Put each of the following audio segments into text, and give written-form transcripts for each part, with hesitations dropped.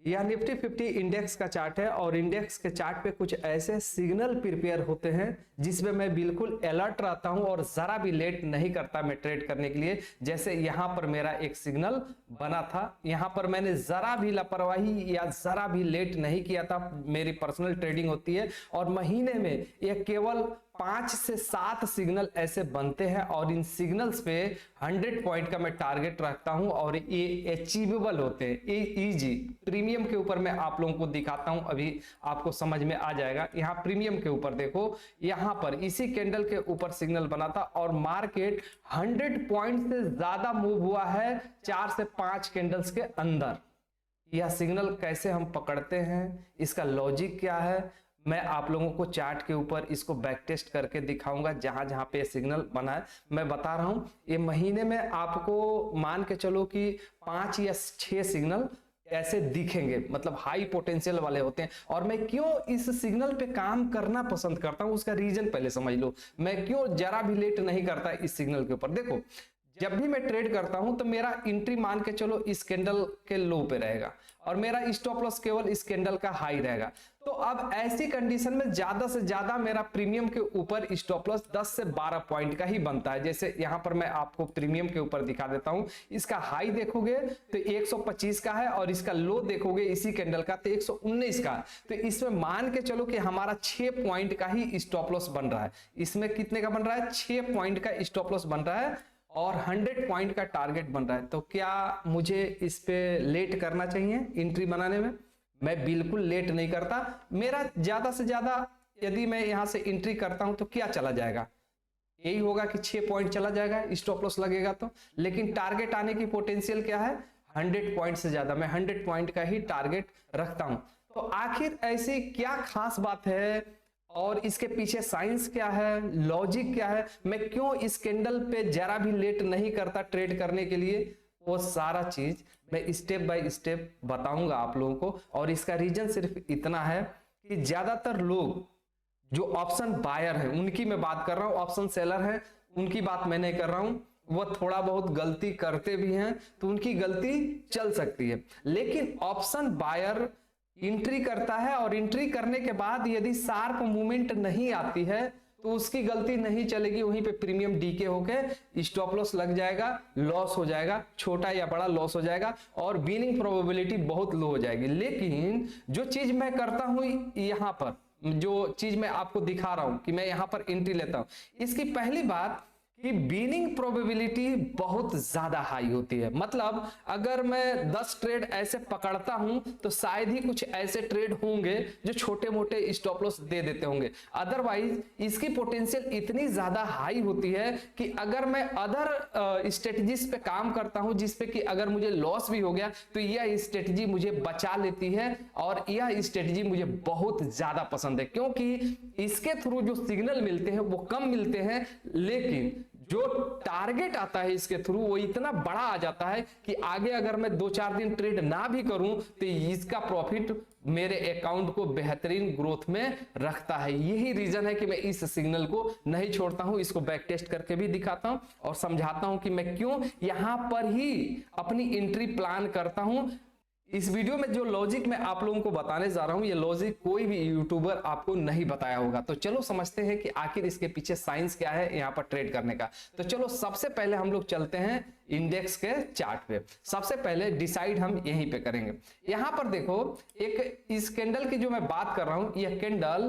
यह Nifty 50 index का chart है और इंडेक्स के चार्ट पे कुछ ऐसे सिग्नल प्रिपेयर होते हैं जिसमें मैं बिल्कुल अलर्ट रहता हूं और जरा भी लेट नहीं करता मैं ट्रेड करने के लिए। जैसे यहां पर मेरा एक सिग्नल बना था, यहां पर मैंने जरा भी लापरवाही या जरा भी लेट नहीं किया था। मेरी पर्सनल ट्रेडिंग होती है और महीने में यह केवल 5 से 7 सिग्नल ऐसे बनते हैं और इन सिग्नल्स पे 100 पॉइंट का मैं टारगेट रखता हूं और ये अचीवेबल होते हैं, इजी। प्रीमियम के ऊपर मैं आप लोगों को दिखाता हूं, अभी आपको समझ में आ जाएगा। यहां प्रीमियम के ऊपर देखो, यहां पर इसी कैंडल के ऊपर सिग्नल बना था और मार्केट 100 पॉइंट से ज्यादा मूव हुआ है 4 से 5 कैंडल्स के अंदर। यह सिग्नल कैसे हम पकड़ते हैं, इसका लॉजिक क्या है, मैं आप लोगों को चार्ट के ऊपर इसको बैक टेस्ट करके दिखाऊंगा। जहां जहां पे सिग्नल बना है मैं बता रहा हूं, ये महीने में आपको मान के चलो कि 5 या 6 सिग्नल ऐसे दिखेंगे, मतलब हाई पोटेंशियल वाले होते हैं। और मैं क्यों इस सिग्नल पे काम करना पसंद करता हूं, उसका रीजन पहले समझ लो। मैं क्यों जरा भी लेट नहीं करता इस सिग्नल के ऊपर। देखो, जब भी मैं ट्रेड करता हूं तो मेरा एंट्री मान के चलो इस कैंडल के लो पे रहेगा और मेरा स्टॉप लॉस केवल इस कैंडल का हाई रहेगा। तो अब ऐसी कंडीशन में ज्यादा से ज्यादा मेरा प्रीमियम के ऊपर स्टॉप लॉस 10 से 12 पॉइंट का ही बनता है। जैसे यहां पर मैं आपको प्रीमियम के ऊपर दिखा देता हूं, इसका हाई देखोगे तो 125 का है और इसका लो देखोगे इसी कैंडल का तो 119 का। तो इसमें मान के चलो कि हमारा 6 पॉइंट का ही स्टॉप लॉस बन रहा है। इसमें कितने का बन रहा है, 6 पॉइंट का स्टॉप लॉस बन रहा है और 100 पॉइंट का टारगेट बन रहा है। तो क्या मुझे इस पे लेट करना चाहिए एंट्री बनाने में? मैं बिल्कुल लेट नहीं करता। मेरा ज्यादा से ज्यादा यदि मैं यहां से एंट्री करता हूं तो क्या चला जाएगा, यही होगा कि 6 पॉइंट चला जाएगा, स्टॉप लॉस लगेगा तो। लेकिन टारगेट आने की पोटेंशियल क्या है, 100 पॉइंट से ज्यादा। मैं 100 पॉइंट का ही टारगेट रखता हूं। तो आखिर ऐसी क्या खास बात है और इसके पीछे साइंस क्या है, लॉजिक क्या है, मैं क्यों इस कैंडल पे जरा भी लेट नहीं करता ट्रेड करने के लिए, वो सारा चीज मैं स्टेप बाय स्टेप बताऊंगा आप लोगों को। और इसका रीजन सिर्फ इतना है कि ज्यादातर लोग जो ऑप्शन बायर है उनकी मैं बात कर रहा हूं, ऑप्शन सेलर है उनकी बात मैं नहीं कर रहा हूं। वो थोड़ा बहुत गलती करते भी हैं तो उनकी गलती चल सकती है, लेकिन ऑप्शन बायर एंट्री करता है और एंट्री करने के बाद यदि शार्प मूवमेंट नहीं आती है तो उसकी गलती नहीं चलेगी, वहीं पे प्रीमियम डीके होके स्टॉप लॉस लग जाएगा, लॉस हो जाएगा, छोटा या बड़ा लॉस हो जाएगा और विनिंग प्रोबेबिलिटी बहुत लो हो जाएगी। लेकिन जो चीज मैं करता हूं यहां पर, जो चीज मैं आपको दिखा रहा हूं कि मैं यहां पर एंट्री लेता हूं, इसकी पहली बात कि विनिंग प्रोबेबिलिटी बहुत ज्यादा हाई होती है। मतलब अगर मैं 10 ट्रेड ऐसे पकड़ता हूं तो शायद ही कुछ ऐसे ट्रेड होंगे जो छोटे मोटे स्टॉप लॉस दे देते होंगे। अदरवाइज इसकी पोटेंशियल इतनी ज्यादा हाई होती है कि अगर मैं अदर स्ट्रेटजीज पे काम करता हूं जिसपे कि अगर मुझे लॉस भी हो गया तो यह स्ट्रेटजी मुझे बचा लेती है और यह स्ट्रेटजी मुझे बहुत ज्यादा पसंद है, क्योंकि इसके थ्रू जो सिग्नल मिलते हैं वो कम मिलते हैं, लेकिन जो टारगेट आता है इसके थ्रू वो इतना बड़ा आ जाता है कि आगे अगर मैं 2-4 दिन ट्रेड ना भी करूं तो इसका प्रॉफिट मेरे अकाउंट को बेहतरीन ग्रोथ में रखता है। यही रीजन है कि मैं इस सिग्नल को नहीं छोड़ता हूं, इसको बैक टेस्ट करके भी दिखाता हूं और समझाता हूं कि मैं क्यों यहां पर ही अपनी एंट्री प्लान करता हूं। इस वीडियो में जो लॉजिक मैं आप लोगों को बताने जा रहा हूं, ये लॉजिक कोई भी यूट्यूबर आपको नहीं बताया होगा। तो चलो समझते हैं कि आखिर इसके पीछे साइंस क्या है यहां पर ट्रेड करने का। तो चलो सबसे पहले हम लोग चलते हैं इंडेक्स के चार्ट पे। सबसे पहले डिसाइड हम यहीं पे करेंगे। यहां पर देखो, एक इस कैंडल की जो मैं बात कर रहा हूं, यह कैंडल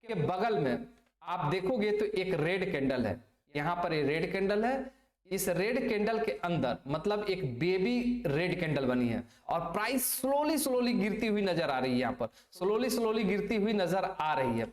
के बगल में आप देखोगे तो एक रेड कैंडल है। यहां पर ये रेड कैंडल है, इस रेड कैंडल के अंदर मतलब एक बेबी रेड कैंडल बनी है और प्राइस स्लोली स्लोली गिरती हुई नजर आ रही है। यहां पर स्लोली स्लोली गिरती हुई नजर आ रही है।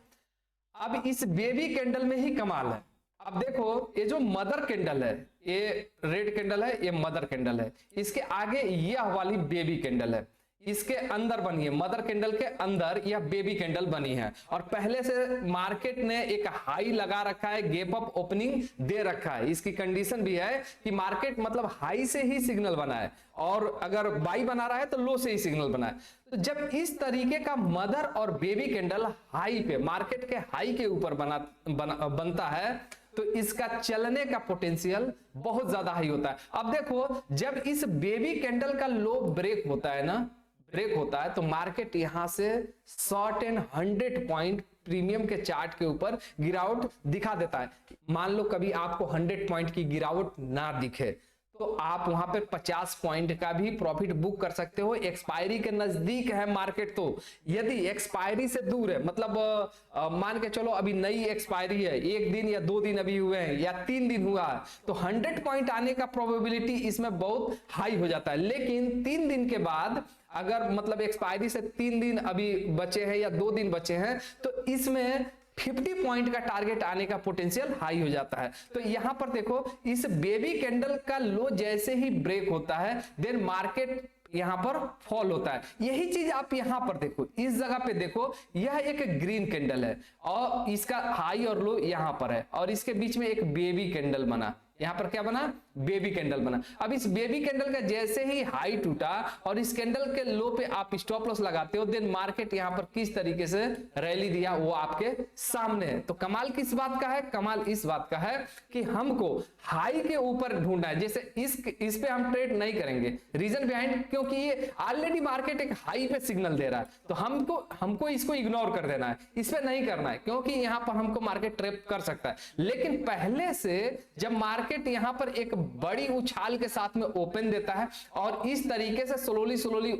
अब इस बेबी कैंडल में ही कमाल है। अब देखो, ये जो मदर कैंडल है, ये रेड कैंडल है, ये मदर कैंडल है, इसके आगे यह वाली बेबी कैंडल है, इसके अंदर बनी है, मदर कैंडल के अंदर यह बेबी कैंडल बनी है। और पहले से मार्केट ने एक हाई लगा रखा है, गैप अप ओपनिंग दे रखा है। इसकी कंडीशन भी है कि मार्केट मतलब हाई से ही सिग्नल बना है और अगर बाई बना रहा है तो लो से ही सिग्नल बना है। तो जब इस तरीके का मदर और बेबी कैंडल हाई पे, मार्केट के हाई के ऊपर बनता है तो इसका चलने का पोटेंशियल बहुत ज्यादा हाई होता है। अब देखो, जब इस बेबी कैंडल का लो ब्रेक होता है ना, ब्रेक होता है तो मार्केट यहां से शॉर्ट एंड 100 पॉइंट प्रीमियम के चार्ट के ऊपर गिरावट दिखा देता है। मान लो कभी आपको 100 पॉइंट की गिरावट ना दिखे तो आप वहां पे 50 पॉइंट का भी प्रॉफिट बुक कर सकते हो। एक्सपायरी के नजदीक है मार्केट, तो यदि एक्सपायरी से दूर है, मतलब मान के चलो अभी नई एक्सपायरी है, 1 दिन या 2 दिन अभी हुए हैं या 3 दिन हुआ है, तो 100 पॉइंट आने का प्रोबेबिलिटी इसमें बहुत हाई हो जाता है। लेकिन 3 दिन के बाद अगर मतलब एक्सपायरी से 3 दिन अभी बचे हैं या 2 दिन बचे हैं, तो इसमें 50 पॉइंट का टारगेट आने का पोटेंशियल हाई हो जाता है। तो यहां पर देखो, इस बेबी कैंडल का लो जैसे ही ब्रेक होता है देन मार्केट यहां पर फॉल होता है। यही चीज आप यहां पर देखो, इस जगह पे देखो, यह एक ग्रीन कैंडल है और इसका हाई और लो यहां पर है और इसके बीच में एक बेबी कैंडल बना। यहां पर क्या बना? बेबी कैंडल बना। अब इस बेबी कैंडल का जैसे ही हाई टूटा और इस कैंडल के लो पे आप स्टॉप लॉस लगाते हो, देन मार्केट यहां पर किस तरीके से रैली दिया वो आपके सामने है। तो कमाल किस बात का है? कमाल इस बात का है कि हमको हाई के ऊपर ढूंढना है। जैसे इस पे हम ट्रेड नहीं करेंगे, रीजन बिहाइंड, क्योंकि ये ऑलरेडी मार्केट एक हाई पे सिग्नल दे रहा है, तो हमको इसको इग्नोर कर देना है, इस पे नहीं करना है, क्योंकि यहां पर हमको मार्केट ट्रैप कर सकता है। लेकिन पहले से जब मार्केट यहां पर एक बड़ी उछाल के साथ में ओपन देता है और इस तरीके से स्लोली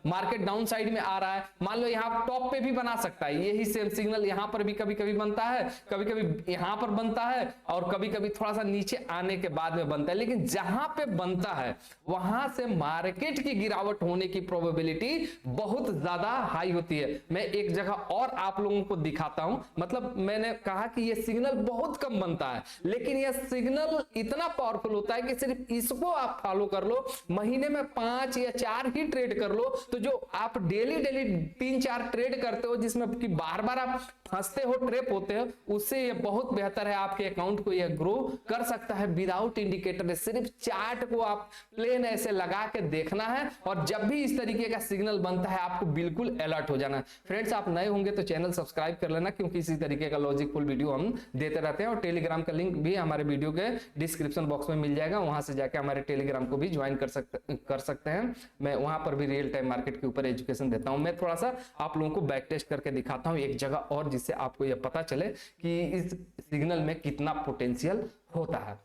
मार्केट डाउन साइड में आ रहा है, मान लो यहां टॉप पे भी बना सकता है, यही सेम सिग्नल यहां पर भी कभी कभी बनता है, कभी कभी यहां पर बनता है और कभी कभी थोड़ा सा नीचे आने के बाद में बनता है। लेकिन जहां पे बनता है वहां से मार्केट की गिरावट होने की प्रोबेबिलिटी बहुत ज्यादा हाई होती है। मैं एक जगह और आप लोगों को दिखाता हूं, मतलब मैंने कहा कि यह सिग्नल बहुत कम बनता है, लेकिन यह सिग्नल इतना पावरफुल होता है कि सिर्फ इसको आप फॉलो कर लो, महीने में 5 या 4 ही ट्रेड कर लो, तो जो आप डेली 3-4 ट्रेड करते हो जिसमें कि बार बार आप फंसते हो, ट्रैप होते हो, उससे ये बहुत बेहतर है, आपके अकाउंट को यह ग्रो कर सकता है विदाउट इंडिकेटर। सिर्फ चार्ट को आप प्लेन ऐसे लगा के देखना है और जब भी इस तरीके का सिग्नल बनता है आपको बिल्कुल अलर्ट हो जाना है। फ्रेंड्स, आप नए होंगे तो चैनल सब्सक्राइब कर लेना, क्योंकि इसी तरीके का लॉजिकफुल वीडियो हम देते रहते हैं। और टेलीग्राम का लिंक भी हमारे वीडियो के डिस्क्रिप्शन बॉक्स में मिल जाएगा, वहां से जाके हमारे टेलीग्राम को भी ज्वाइन कर सकते हैं। मैं वहां पर भी रियल टाइम मार्केट के ऊपर एजुकेशन देता हूं। मैं थोड़ा सा आप लोगों को बैक टेस्ट करके दिखाता हूं एक जगह और, जिससे आपको यह पता चले कि इस सिग्नल में कितना पोटेंशियल होता है।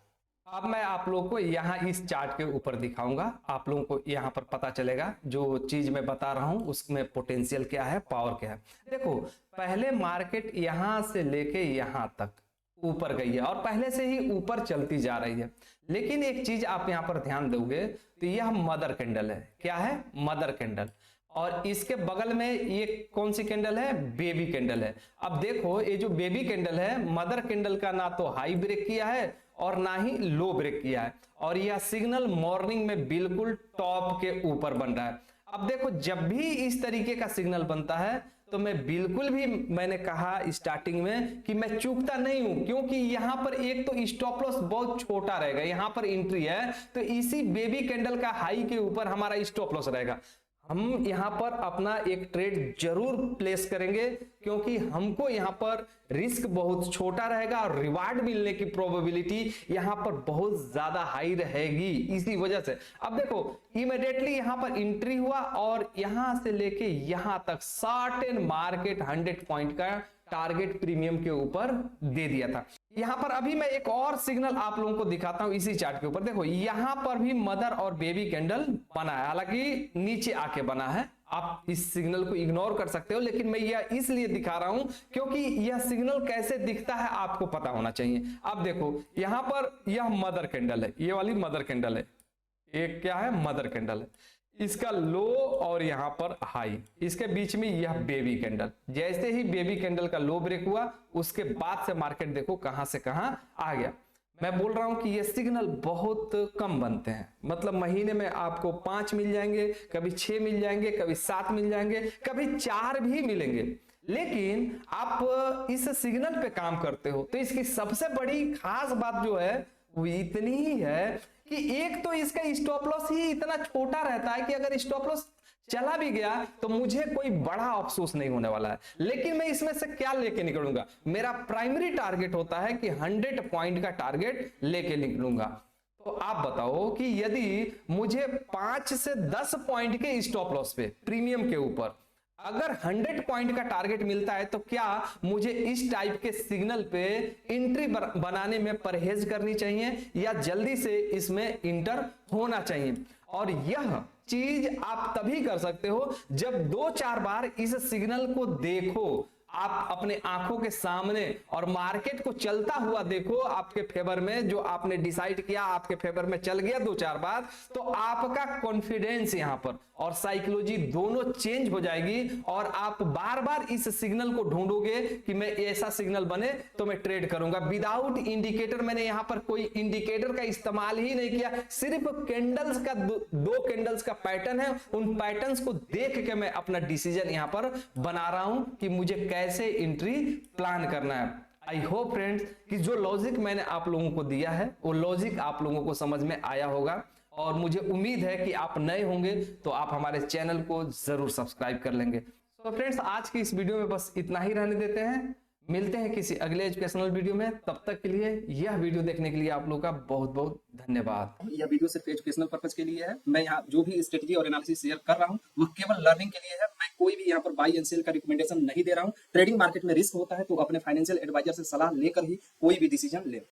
अब मैं आप लोगों को यहाँ इस चार्ट के ऊपर दिखाऊंगा, आप लोगों को यहाँ पर पता चलेगा जो चीज मैं बता रहा हूं उसमें पोटेंशियल क्या है, पावर क्या है। देखो, पहले मार्केट यहां से लेके यहां तक ऊपर गई है और पहले से ही ऊपर चलती जा रही है, लेकिन एक चीज आप यहां पर ध्यान दोगे तो यह मदर कैंडल है। क्या है? Mother candle. और इसके बगल में ये कौन सी कैंडल है? बेबी कैंडल है। अब देखो, ये जो बेबी कैंडल है, मदर कैंडल का ना तो हाई ब्रेक किया है और ना ही लो ब्रेक किया है, और यह सिग्नल मॉर्निंग में बिल्कुल टॉप के ऊपर बन रहा है। अब देखो, जब भी इस तरीके का सिग्नल बनता है तो मैं बिल्कुल भी, मैंने कहा स्टार्टिंग में कि मैं चूकता नहीं हूं, क्योंकि यहां पर एक तो स्टॉप लॉस बहुत छोटा रहेगा, यहां पर एंट्री है तो इसी बेबी कैंडल का हाई के ऊपर हमारा स्टॉप लॉस रहेगा। हम यहां पर अपना एक ट्रेड जरूर प्लेस करेंगे, क्योंकि हमको यहां पर रिस्क बहुत छोटा रहेगा और रिवार्ड मिलने की प्रोबेबिलिटी यहां पर बहुत ज्यादा हाई रहेगी इसी वजह से। अब देखो, इमीडिएटली यहां पर एंट्री हुआ और यहां से लेके यहां तक सर्टेन मार्केट 100 पॉइंट का टारगेट प्रीमियम के ऊपर दे दिया था। यहां पर अभी मैं एक और सिग्नल आप लोगों को दिखाता हूं इसी चार्ट के ऊपर। देखो, यहां पर भी मदर और बेबी कैंडल बना है, हालांकि नीचे आके बना है, आप इस सिग्नल को इग्नोर कर सकते हो, लेकिन मैं यह इसलिए दिखा रहा हूं क्योंकि यह सिग्नल कैसे दिखता है आपको पता होना चाहिए। अब देखो, यहां पर यह मदर कैंडल है, ये वाली मदर कैंडल है, एक क्या है? मदर कैंडल है, इसका लो और यहां पर हाई, इसके बीच में यह बेबी कैंडल। जैसे ही बेबी कैंडल का लो ब्रेक हुआ उसके बाद से मार्केट देखो कहां से कहां आ गया। मैं बोल रहा हूं कि ये सिग्नल बहुत कम बनते हैं, मतलब महीने में आपको 5 मिल जाएंगे, कभी 6 मिल जाएंगे, कभी 7 मिल जाएंगे, कभी 4 भी मिलेंगे। लेकिन आप इस सिग्नल पे काम करते हो तो इसकी सबसे बड़ी खास बात जो है वो इतनी ही है कि एक तो इसका स्टॉप लॉस ही इतना छोटा रहता है कि अगर स्टॉप लॉस चला भी गया तो मुझे कोई बड़ा अफसोस नहीं होने वाला है। लेकिन मैं इसमें से क्या लेके निकलूंगा? मेरा प्राइमरी टारगेट होता है कि 100 पॉइंट का टारगेट लेके निकलूंगा। तो आप बताओ कि यदि मुझे 5 से 10 पॉइंट के स्टॉप लॉस पे प्रीमियम के ऊपर अगर 100 पॉइंट का टारगेट मिलता है, तो क्या मुझे इस टाइप के सिग्नल पे एंट्री बनाने में परहेज करनी चाहिए या जल्दी से इसमें इंटर होना चाहिए? और यह चीज आप तभी कर सकते हो जब 2-4 बार इस सिग्नल को देखो, आप अपने आंखों के सामने और मार्केट को चलता हुआ देखो आपके फेवर में, जो आपने डिसाइड किया आपके फेवर में चल गया 2-4 बार, तो आपका कॉन्फिडेंस यहां पर और साइकोलॉजी दोनों चेंज हो जाएगी और आप बार बार इस सिग्नल को ढूंढोगे कि मैं ऐसा सिग्नल बने तो मैं ट्रेड करूंगा। विदाउट इंडिकेटर, मैंने यहां पर कोई इंडिकेटर का इस्तेमाल ही नहीं किया, सिर्फ कैंडल्स का दो कैंडल्स का पैटर्न है, उन पैटर्न्स को देख के मैं अपना डिसीजन यहां पर बना रहा हूं कि मुझे कैसे एंट्री प्लान करना है। आई होप फ्रेंड्स कि जो लॉजिक मैंने आप लोगों को दिया है वो लॉजिक आप लोगों को समझ में आया होगा, और मुझे उम्मीद है कि आप नए होंगे तो आप हमारे चैनल को जरूर सब्सक्राइब कर लेंगे। तो फ्रेंड्स आज की इस वीडियो में बस इतना ही रहने देते हैं, मिलते हैं किसी अगले एजुकेशनल वीडियो में। तब तक के लिए यह वीडियो देखने के लिए आप लोगों का बहुत बहुत धन्यवाद। यह वीडियो सिर्फ एजुकेशनल पर्पस के लिए है। मैं यहाँ जो भी स्ट्रेटजी और एनालिसिस शेयर कर रहा हूँ वो केवल लर्निंग के लिए है। मैं कोई भी यहाँ पर बाई एंड सेल का रिकमेंडेशन नहीं दे रहा हूँ। ट्रेडिंग मार्केट में रिस्क होता है, तो अपने फाइनेंशियल एडवाइजर से सलाह लेकर ही कोई भी डिसीजन ले।